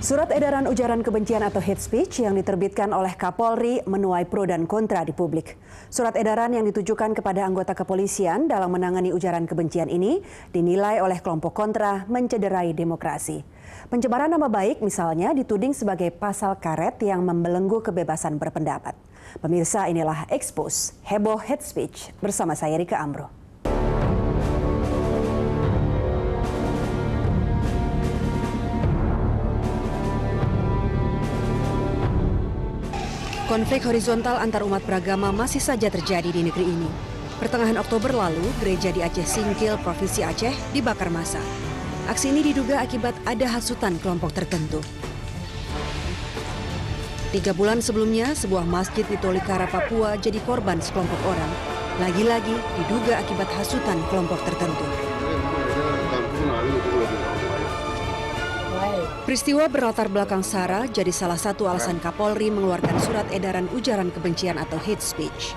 Surat edaran ujaran kebencian atau hate speech yang diterbitkan oleh Kapolri menuai pro dan kontra di publik. Surat edaran yang ditujukan kepada anggota kepolisian dalam menangani ujaran kebencian ini dinilai oleh kelompok kontra mencederai demokrasi. Pencemaran nama baik misalnya dituding sebagai pasal karet yang membelenggu kebebasan berpendapat. Pemirsa, inilah Expose Heboh Hate Speech bersama saya Rika Amro. Konflik horizontal antar umat beragama masih saja terjadi di negeri ini. Pertengahan Oktober lalu, gereja di Aceh Singkil, Provinsi Aceh, dibakar massa. Aksi ini diduga akibat ada hasutan kelompok tertentu. 3 bulan sebelumnya, sebuah masjid di Tolikara, Papua jadi korban sekelompok orang. Lagi-lagi diduga akibat hasutan kelompok tertentu. Peristiwa berlatar belakang SARA jadi salah satu alasan Kapolri mengeluarkan surat edaran ujaran kebencian atau hate speech.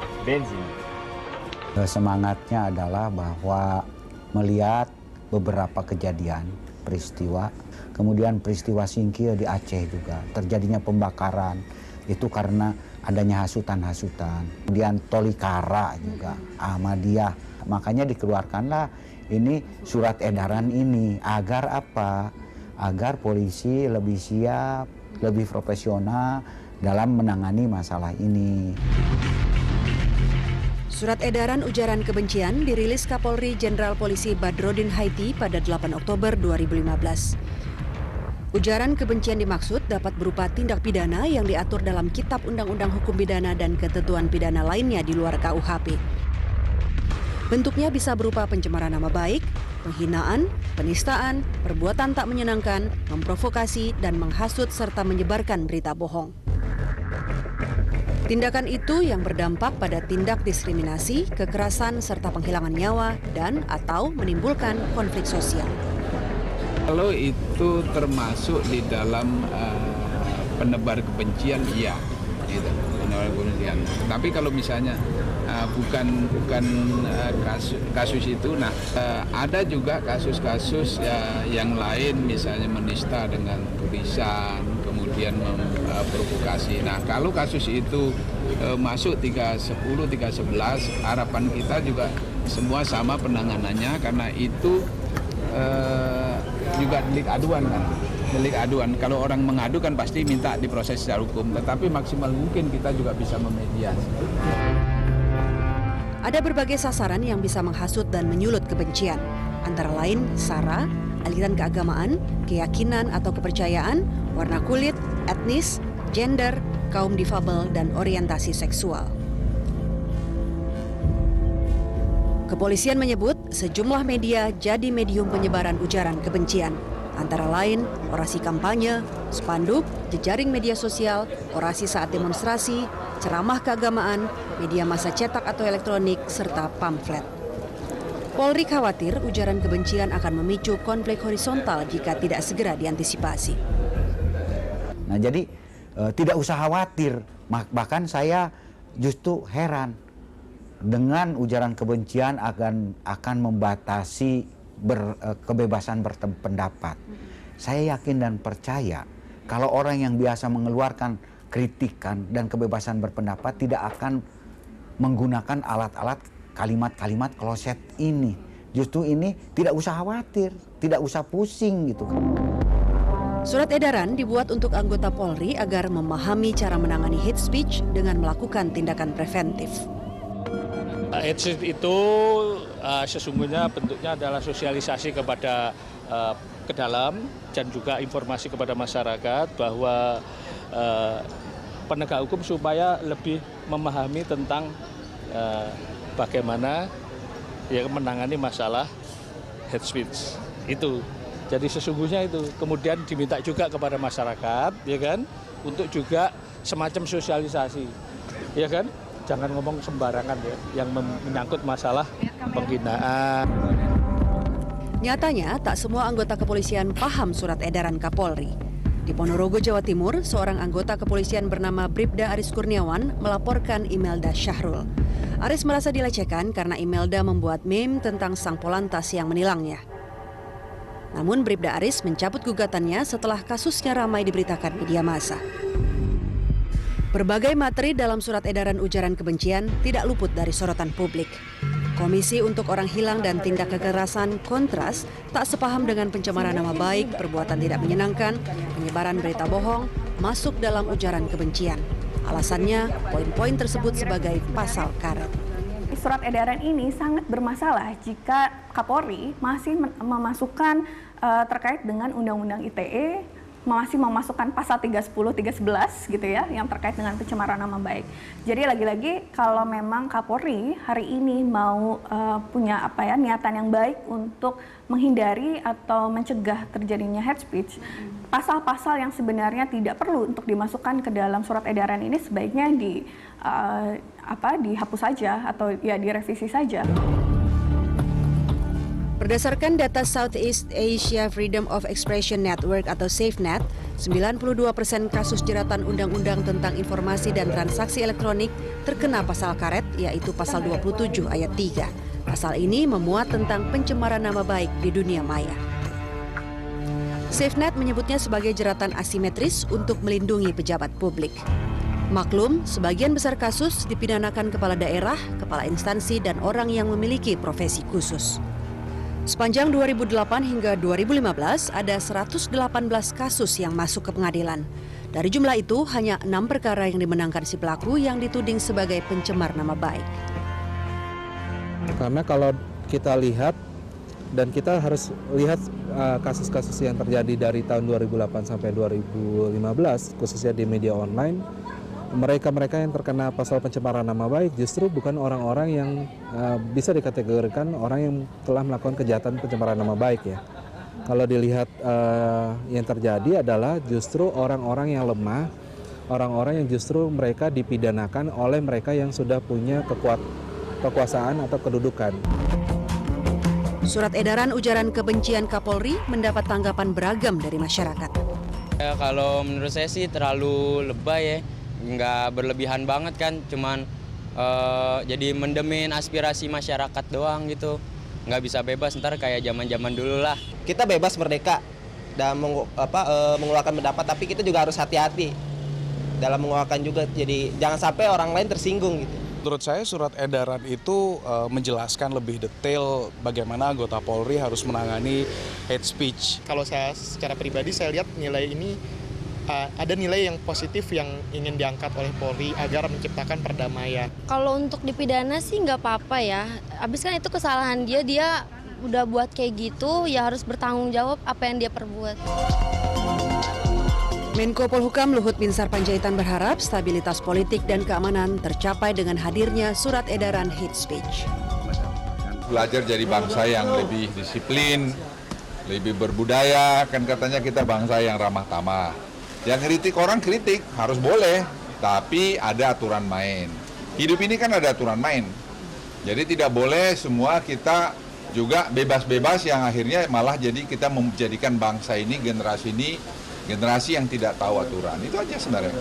Semangatnya adalah bahwa melihat beberapa kejadian, peristiwa, kemudian peristiwa Singkil di Aceh juga, terjadinya pembakaran, itu karena adanya hasutan-hasutan. Kemudian Tolikara juga, Ahmadiyah, makanya dikeluarkanlah ini surat edaran ini, agar apa? Agar polisi lebih siap, lebih profesional dalam menangani masalah ini. Surat edaran ujaran kebencian dirilis Kapolri Jenderal Polisi Badrodin Haiti pada 8 Oktober 2015. Ujaran kebencian dimaksud dapat berupa tindak pidana yang diatur dalam Kitab Undang-Undang Hukum Pidana dan ketentuan pidana lainnya di luar KUHP. Bentuknya bisa berupa pencemaran nama baik, penghinaan, penistaan, perbuatan tak menyenangkan, memprovokasi, dan menghasut serta menyebarkan berita bohong. Tindakan itu yang berdampak pada tindak diskriminasi, kekerasan, serta penghilangan nyawa dan atau menimbulkan konflik sosial. Kalau itu termasuk di dalam penebar kebencian, iya, gitu, penebar kebencian. Tapi kalau misalnya bukan kasus itu, nah ada juga kasus-kasus yang lain, misalnya menista dengan tulisan, kemudian memprovokasi. Nah, kalau kasus itu masuk 310, 311, harapan kita juga semua sama penanganannya, karena itu juga delik aduan kan. Delik aduan, kalau orang mengadu kan pasti minta diproses secara hukum, tetapi maksimal mungkin kita juga bisa memediasi. Ada berbagai sasaran yang bisa menghasut dan menyulut kebencian, antara lain SARA, aliran keagamaan, keyakinan atau kepercayaan, warna kulit, etnis, gender, kaum difabel, dan orientasi seksual. Kepolisian menyebut sejumlah media jadi medium penyebaran ujaran kebencian, antara lain orasi kampanye, spanduk, jejaring media sosial, orasi saat demonstrasi, ceramah keagamaan, media massa cetak atau elektronik, serta pamflet. Polri khawatir ujaran kebencian akan memicu konflik horizontal jika tidak segera diantisipasi. Nah, jadi tidak usah khawatir, bahkan saya justru heran dengan ujaran kebencian akan membatasi kebebasan berpendapat. Saya yakin dan percaya kalau orang yang biasa mengeluarkan kritikan dan kebebasan berpendapat tidak akan menggunakan alat-alat kalimat-kalimat kloset ini. Justru ini tidak usah khawatir, tidak usah pusing gitu. Surat edaran dibuat untuk anggota Polri agar memahami cara menangani hate speech dengan melakukan tindakan preventif. Hate speech itu sesungguhnya bentuknya adalah sosialisasi kepada ke dalam dan juga informasi kepada masyarakat bahwa penegak hukum supaya lebih memahami tentang bagaimana menangani masalah hate speech itu. Jadi sesungguhnya itu kemudian diminta juga kepada masyarakat, ya kan, untuk juga semacam sosialisasi, ya kan, jangan ngomong sembarangan ya, yang menyangkut masalah penghinaan. Nyatanya tak semua anggota kepolisian paham surat edaran Kapolri. Di Ponorogo, Jawa Timur, seorang anggota kepolisian bernama Bribda Aris Kurniawan melaporkan Imelda Syahrul. Aris merasa dilecehkan karena Imelda membuat meme tentang sang Polantas yang menilangnya. Namun Bribda Aris mencabut gugatannya setelah kasusnya ramai diberitakan media massa. Berbagai materi dalam surat edaran ujaran kebencian tidak luput dari sorotan publik. Komisi untuk Orang Hilang dan Tindak Kekerasan Kontras tak sepaham dengan pencemaran nama baik, perbuatan tidak menyenangkan, penyebaran berita bohong, masuk dalam ujaran kebencian. Alasannya, poin-poin tersebut sebagai pasal karet. Surat edaran ini sangat bermasalah jika Kapolri masih memasukkan terkait dengan Undang-Undang ITE, masih memasukkan pasal 310, 311 gitu ya, yang terkait dengan pencemaran nama baik. Jadi lagi-lagi kalau memang Kapolri hari ini mau punya niatan yang baik untuk menghindari atau mencegah terjadinya hate speech, pasal-pasal yang sebenarnya tidak perlu untuk dimasukkan ke dalam surat edaran ini sebaiknya dihapus saja atau ya direvisi saja. Berdasarkan data Southeast Asia Freedom of Expression Network atau SafeNet, 92% kasus jeratan undang-undang tentang informasi dan transaksi elektronik terkena pasal karet, yaitu pasal 27 ayat 3. Pasal ini memuat tentang pencemaran nama baik di dunia maya. SafeNet menyebutnya sebagai jeratan asimetris untuk melindungi pejabat publik. Maklum, sebagian besar kasus dipidanakan kepala daerah, kepala instansi, dan orang yang memiliki profesi khusus. Sepanjang 2008 hingga 2015, ada 118 kasus yang masuk ke pengadilan. Dari jumlah itu, hanya 6 perkara yang dimenangkan si pelaku yang dituding sebagai pencemar nama baik. Karena kalau kita lihat, dan kita harus lihat kasus-kasus yang terjadi dari tahun 2008 sampai 2015, khususnya di media online, mereka-mereka yang terkena pasal pencemaran nama baik justru bukan orang-orang yang bisa dikategorikan orang yang telah melakukan kejahatan pencemaran nama baik ya. Kalau dilihat yang terjadi adalah justru orang-orang yang lemah, orang-orang yang justru mereka dipidanakan oleh mereka yang sudah punya kekuasaan atau kedudukan. Surat edaran ujaran kebencian Kapolri mendapat tanggapan beragam dari masyarakat. Ya, kalau menurut saya sih terlalu lebay ya. Nggak berlebihan banget kan, cuman jadi mendemin aspirasi masyarakat doang gitu. Nggak bisa bebas, ntar kayak zaman-zaman dulu lah. Kita bebas merdeka dan mengeluarkan pendapat, tapi kita juga harus hati-hati dalam mengeluarkan juga, jadi jangan sampai orang lain tersinggung gitu. Menurut saya surat edaran itu menjelaskan lebih detail bagaimana anggota Polri harus menangani hate speech. Kalau saya secara pribadi saya lihat nilai ini ada nilai yang positif yang ingin diangkat oleh Polri agar menciptakan perdamaian. Kalau untuk dipidana sih nggak apa-apa ya. Habis kan itu kesalahan dia udah buat kayak gitu, ya harus bertanggung jawab apa yang dia perbuat. Menko Polhukam Luhut Binsar Panjaitan berharap stabilitas politik dan keamanan tercapai dengan hadirnya surat edaran hate speech. Belajar jadi bangsa yang lebih disiplin, lebih berbudaya, kan katanya kita bangsa yang ramah tamah. Yang kritik orang kritik, harus boleh, tapi ada aturan main. Hidup ini kan ada aturan main. Jadi tidak boleh semua kita juga bebas-bebas yang akhirnya malah jadi kita menjadikan bangsa ini, generasi yang tidak tahu aturan. Itu aja sebenarnya.